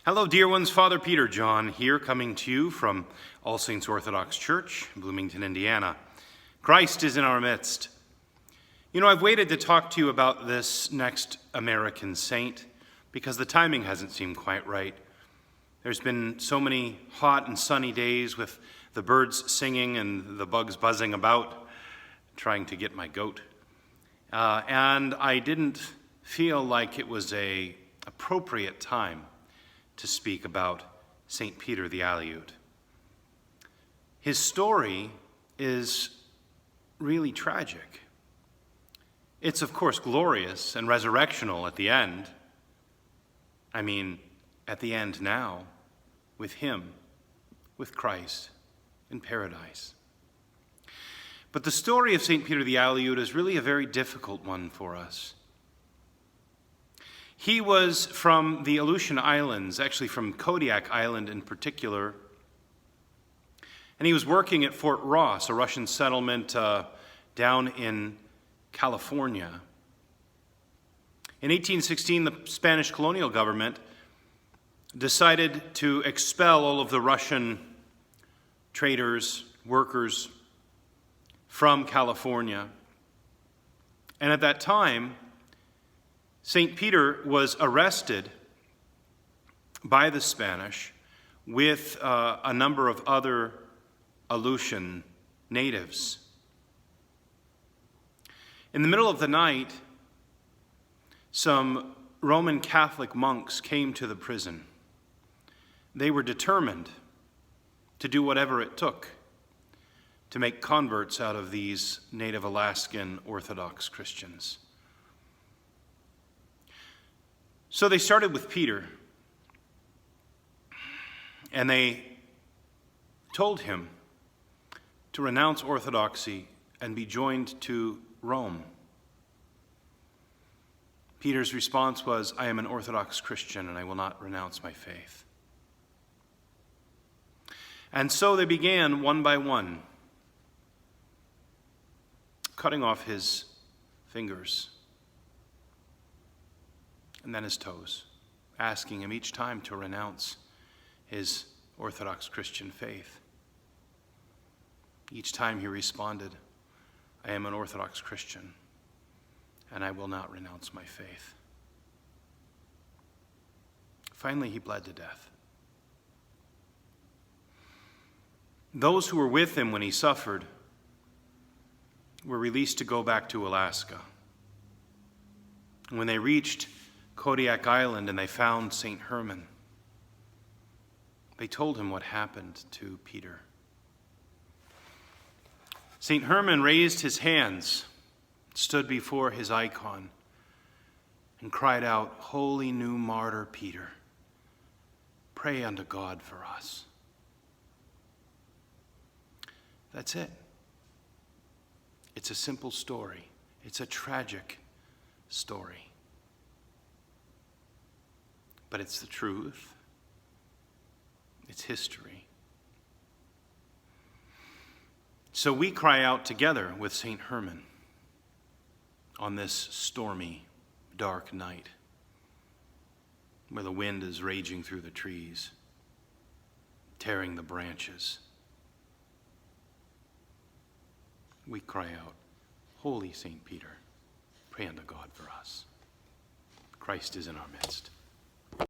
Hello, dear ones. Father Peter John here, coming to you from All Saints Orthodox Church, Bloomington, Indiana. Christ is in our midst. You know, I've waited to talk to you about this next American saint because the timing hasn't seemed quite right. There's been so many hot and sunny days with the birds singing and the bugs buzzing about, trying to get my goat. And I didn't feel like it was an appropriate time to speak about St. Peter the Aleut. His story is really tragic. It's, of course, glorious and resurrectional at the end. I mean, at the end now, with him, with Christ, in paradise. But the story of St. Peter the Aleut is really a very difficult one for us. He was from the Aleutian Islands, actually from Kodiak Island in particular, and he was working at Fort Ross, a Russian settlement down in California. In 1816, the Spanish colonial government decided to expel all of the Russian traders, workers from California. And at that time, St. Peter was arrested by the Spanish with a number of other Aleutian natives. In the middle of the night, some Roman Catholic monks came to the prison. They were determined to do whatever it took to make converts out of these native Alaskan Orthodox Christians. So they started with Peter, and they told him to renounce orthodoxy and be joined to Rome. Peter's response was, "I am an Orthodox Christian and I will not renounce my faith." And so they began one by one, cutting off his fingers and then his toes, asking him each time to renounce his Orthodox Christian faith. Each time he responded, "I am an Orthodox Christian, and I will not renounce my faith." Finally, he bled to death. Those who were with him when he suffered were released to go back to Alaska. When they reached Kodiak Island and they found St. Herman, they told him what happened to Peter. St. Herman raised his hands, stood before his icon, and cried out, "Holy new martyr Peter, pray unto God for us." That's it. It's a simple story. It's a tragic story. But it's the truth. It's history. So we cry out together with St. Herman on this stormy, dark night where the wind is raging through the trees, tearing the branches. We cry out, "Holy St. Peter, pray unto God for us." Christ is in our midst.